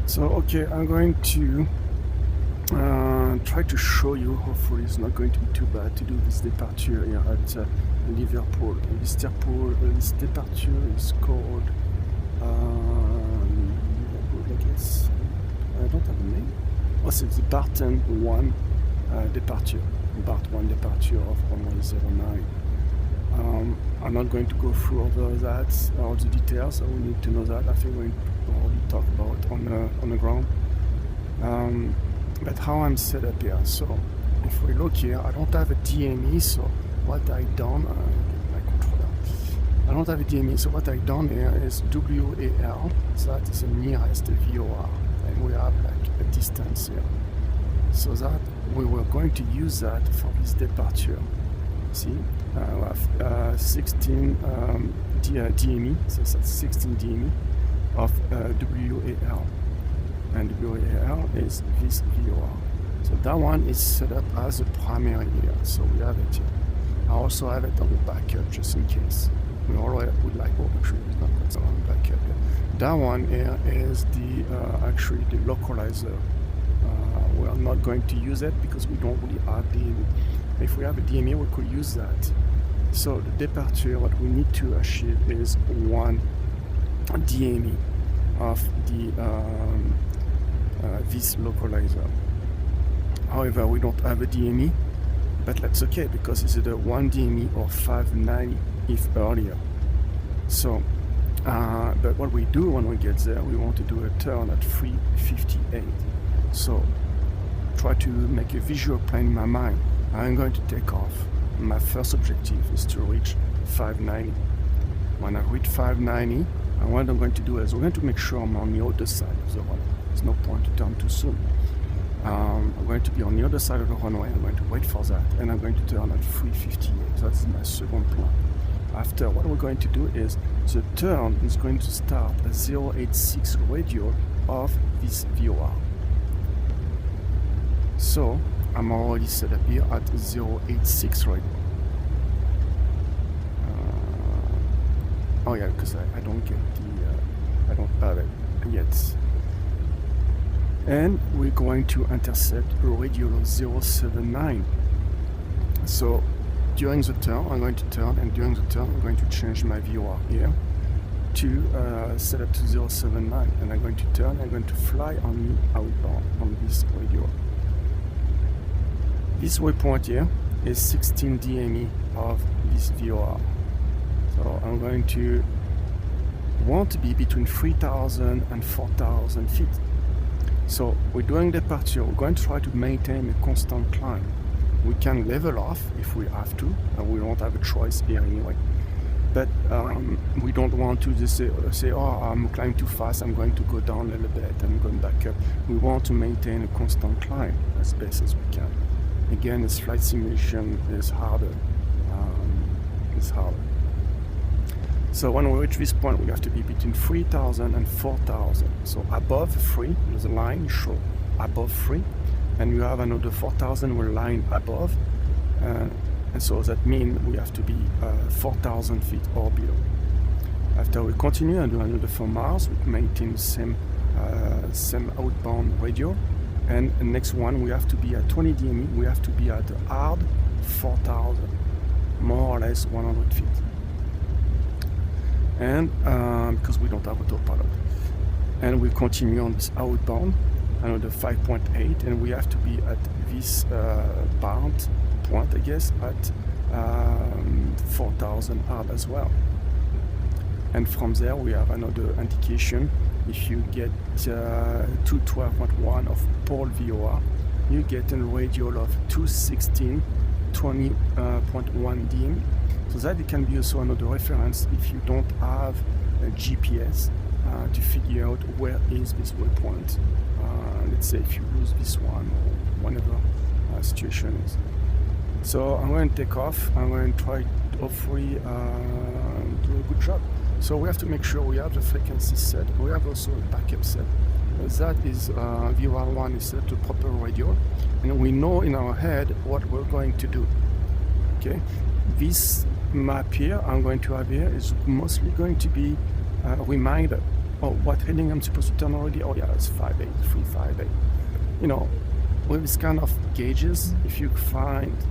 So okay, I'm going to try to show you. Hopefully it's not going to be too bad to do this departure here at Liverpool. And this departure is called Liverpool, I guess. I don't have a name. Oh, it's the BARTN1 departure. BART1 departure of runway 09. I'm not going to go through all the details. I will need to know that. I think we'll already talk about on the ground. But how I'm set up here. So if we look here, I don't have a DME. So what I done, my controller. I don't have a DME. So what I done here is WAL. So that is the nearest VOR, and we have like a distance here. So that we were going to use that for this departure. See, we have 16 DME, so that's 16 DME of WAL, and WAL is this VOR. So that one is set up as a primary here, so we have it here. I also have it on the backup just in case. We already would like actually it's not got on the backup here. That one here is the actually the localizer. We are not going to use it because we don't really have DME. If we have a DME, we could use that. So the departure, what we need to achieve is one DME of the this localizer. However, we don't have a DME, but that's okay because it's either one DME or 590 if earlier. So, but what we do when we get there, we want to do a turn at 3:58. So, try to make a visual plan in my mind. I'm going to take off. My first objective is to reach 590. When I reach 590, and what I'm going to do is we're going to make sure I'm on the other side of the runway. There's no point to turn too soon. I'm going to be on the other side of the runway. I'm going to wait for that, and I'm going to turn at 3:58. That's my second plan. After, what we're going to do is the turn is going to start at 086 radial of this VOR. So I'm already set up here at 086 radial. Oh yeah, because I don't get the I don't have it yet. And we're going to intercept a radial of 079. So during the turn, I'm going to turn, and during the turn, I'm going to change my VOR here to set up to 079, and I'm going to turn. I'm going to fly on the outbound on this radial. This waypoint here is 16 DME of this VOR. So I'm going to want to be between 3,000 and 4,000 feet. So we're doing departure. We're going to try to maintain a constant climb. We can level off if we have to, and we don't have a choice here anyway. But we don't want to just say, oh, I'm climbing too fast, I'm going to go down a little bit, I'm going back up. We want to maintain a constant climb as best as we can. Again, this flight simulation is harder. So when we reach this point, we have to be between 3,000 and 4,000. So above 3, there's a line show above 3, and you have another 4,000 with a line above. And so that means we have to be 4,000 feet or below. After we continue and do another 4 miles, we maintain the same outbound radial. And the next one, we have to be at 20 DME, we have to be at a hard 4,000, more or less 100 feet. And because we don't have autopilot. And we continue on this outbound, another 5.8, and we have to be at this bound point, I guess, at 4,000 hard as well. And from there, we have another indication. If you get 212.1 of pole VOR, you get a radial of 216, 20.1 DME. So that it can be also another reference if you don't have a GPS to figure out where is this waypoint. Let's say if you lose this one or whatever situation is. So I'm going to take off. I'm going to try to hopefully do a good job. So we have to make sure we have the frequency set. We have also a backup set. That is VOR1 is set to proper radial, and we know in our head what we're going to do. Okay, this map here I'm going to have here is mostly going to be a reminder Oh, what heading I'm supposed to turn already? Oh yeah, it's 58, 358. You know, with this kind of gauges, if you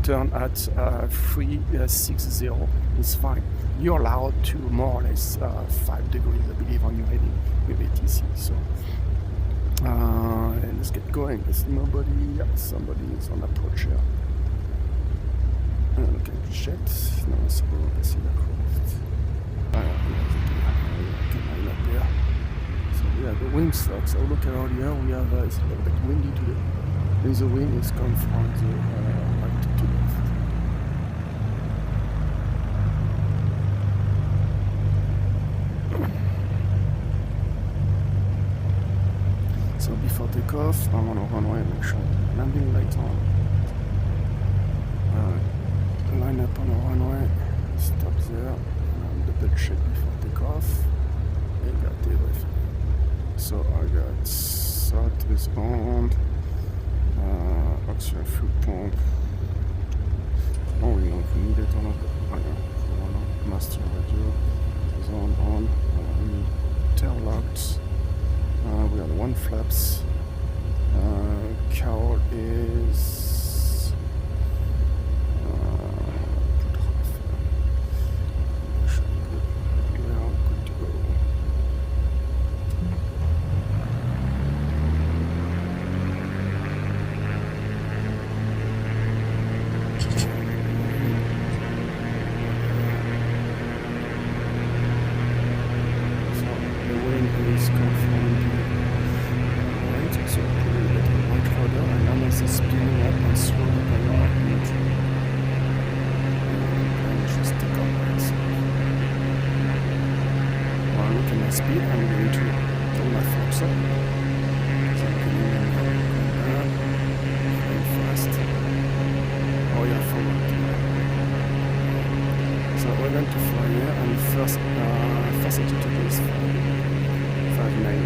turn at 360, it's fine. You're allowed to more or less 5 degrees, I believe, on your heading with ATC. So let's get going. There's nobody. Yeah, somebody is on approach here. Look at the jet. No, so let's see the craft. Okay, up there. So yeah, the wind sucks. Oh, look at earlier. We have it's a little bit windy today. And the wind is coming from the right to left. So before takeoff, I'm on a runway. Make sure landing light on. Line up on a runway. Stop there. Double check before takeoff. I got everything. So I got salt is on. Oxygen fuel pump. Oh, we know if we need it or not. Oh, yeah. Master radio is on. We need tail locked. We have 1 flaps. Cowl is good to go. Speeding up and slowly going up neutral. And just take off myself. While looking at speed, I'm going to pull my flaps up. So I'm going down, very fast. Oh yeah, forward. So we're going to fly here, and first altitude is 590.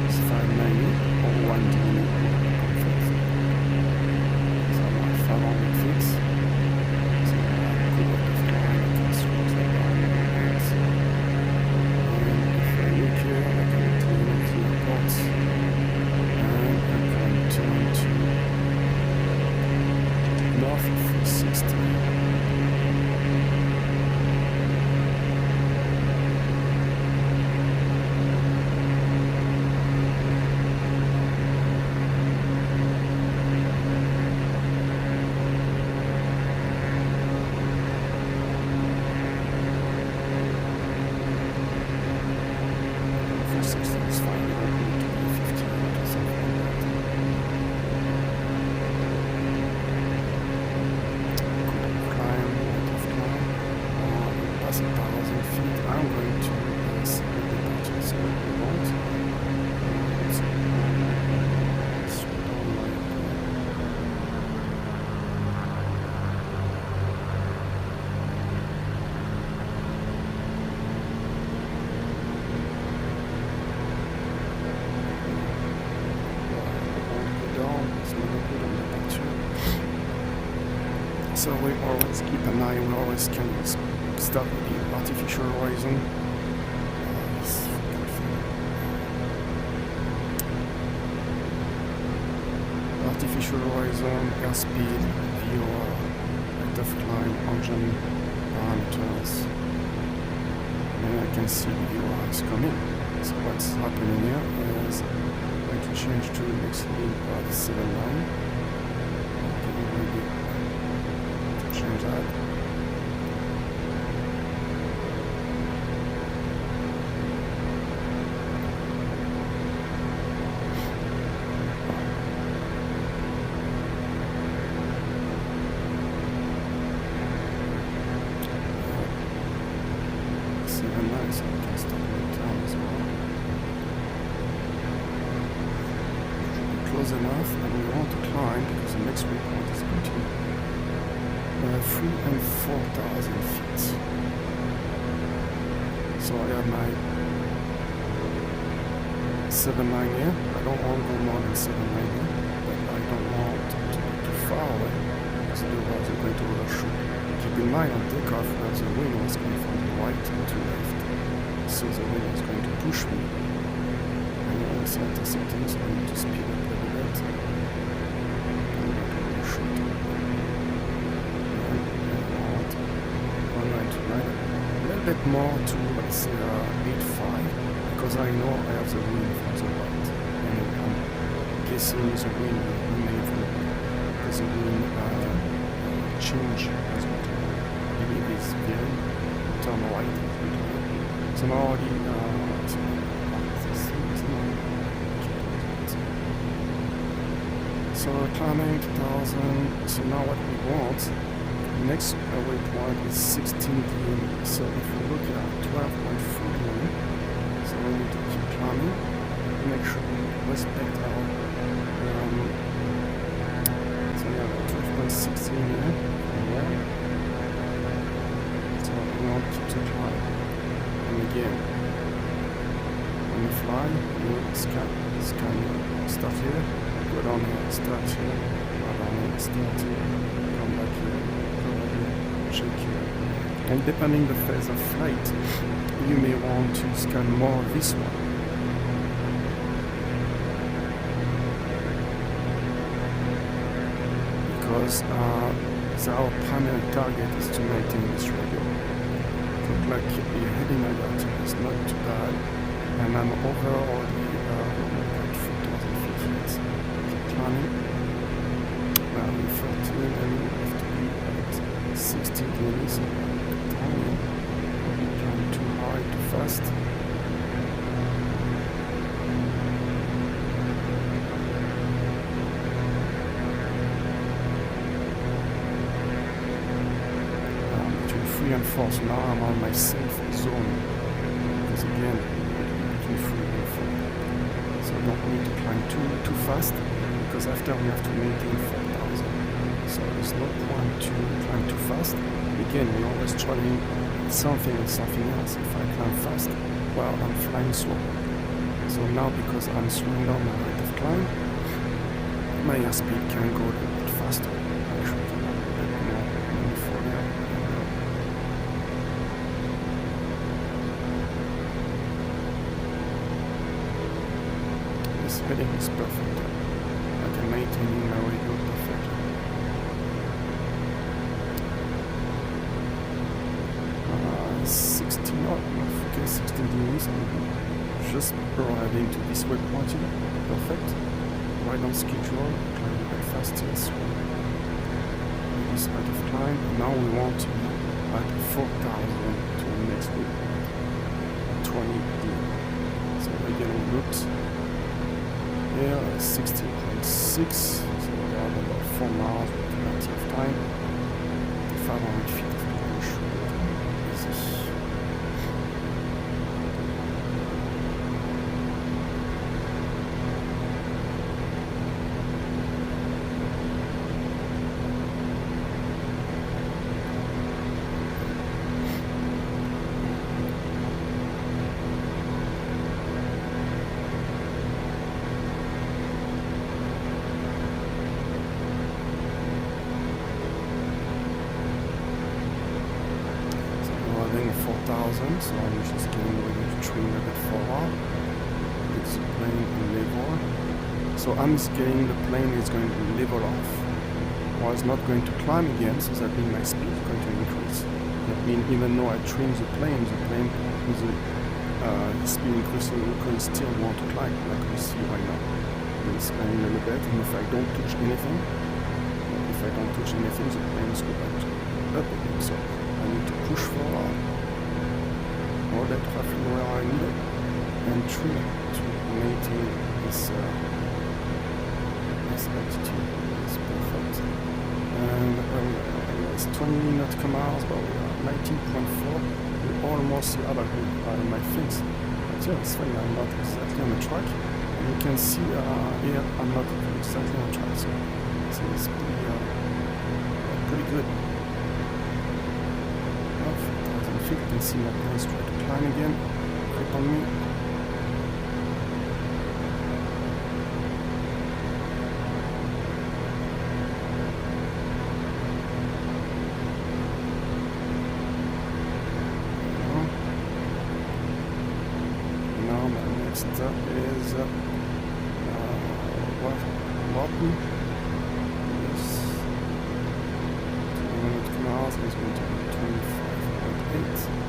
It's 590 or 120. 500 feet. So I could have flying constructs like that. And if I look here, I can turn to the ports. And I can turn to north of 360. So we always keep an eye, we always can start with the artificial horizon. Artificial horizon, airspeed, viewer, rate of climb, engine parameters. And I can see the viewer is coming. So what's happening here is I'm going to change to the next link of 79. Change that. So I can start right down as well. Close enough, and we want to climb because the next waypoint is between 3,000 and 4,000 feet. So I have my 790 here. I don't want to go more than 790, but I don't want to be too far away because otherwise I'm going to overshoot. Keep in mind on takeoff that the wind was going from the right to left, so the wind is going to push me see intercepting, so I need to speed up a little bit. A little bit more to, let's say, 8.5, because I know I have the wind from the right, and I'm guessing the wind will remain from the right, because the wind change as well. Maybe it is very turn right. So now already so climbing 2000. So now what we want, next waypoint is 16 dm. So if we look at 12.4 dm, so we need to keep climbing, make sure we respect our so we have 12.16 here. So we want to keep the climb. And again, when you fly, you scan start here, go down here, start here, go down here, start here, come back here, check here. And depending the phase of flight, you may want to scan more this one. Because our primary target is to maintain this radio. Look like you're heading like that, it's not too bad. And I'm over already at 4,000 feet. Keep climbing. 14 and we have to be at 16 kilometers. Timing. Climb too high, too fast. Between 3 and 4, so now I'm on my safe zone. Because again, between 3 and 4. So I don't need to climb too fast, because after we have to maintain 4,000. So there's no point to climb too fast. Again, we're always trying something and something else. If I climb fast, well, I'm flying slow. So now because I'm slowing down my rate of climb, my airspeed can go a little bit faster. I should go a little bit more before that. This heading is perfect. I can maintain my radio perfectly. 16 degrees. Just arriving to this waypoint here. Perfect. Right on schedule. Climb a bit faster. So this rate of climb. Now we want to add 4,000 to the next waypoint. 20 degrees. So again, we looked here 16.6. So we have about 4 miles. Plenty of time. 500 feet. So I'm just getting ready to trim a bit forward. It's the plane level. So I'm scaling the plane is going to level off. Or it's not going to climb again, so that means my speed is going to increase. That means even though I trim the plane with the speed increasing, we can still want to climb, like we see right now. It's climbing a little bit, and if I don't touch anything, the planes go back to up again. So I need to push forward. All that traffic where I need it, and trim it to maintain this altitude. It's perfect. And it's 20 nautical miles, but we are 19.4. We almost see other my fins. But yeah, it's fine. I'm not exactly on the track. And you can see here I'm not exactly on the track. So it's pretty good. You can see my planes try to climb again. Click on me. Now my next step is BARTN. Yes. 200 miles is going to be 25.8.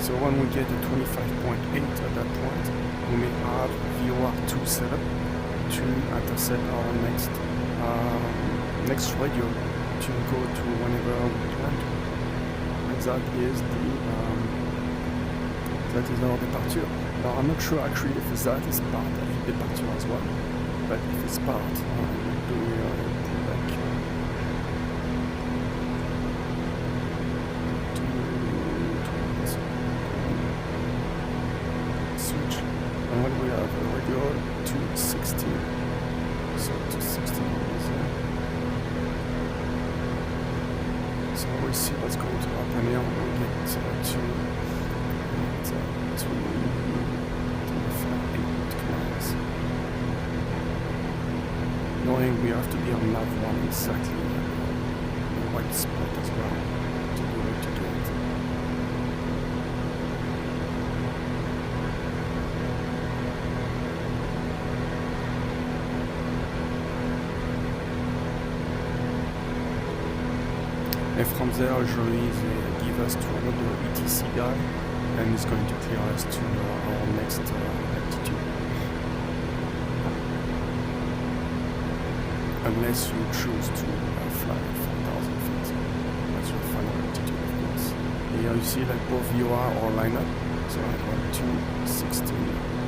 So when we get to 25.8 at that point, we may have VOR 2 set up to intercept our next radio to go to whenever we plan to. And that is our departure. Now I'm not sure actually if that is part of the departure as well, but if it's part, we'll do pull back to switch. And when we have a radio to 16, so to 16 is so we'll see what's going to happen here when we get to 25 miles. Knowing we have to be on nav 1 exactly in the right spot as well to be able to do it. And from there, usually they give us to another ETC guy, and it's going to clear us to our next altitude. Unless you choose to fly 4,000 feet. That's your final altitude, of course. Here you see like both VOR are lined up, so I want 216.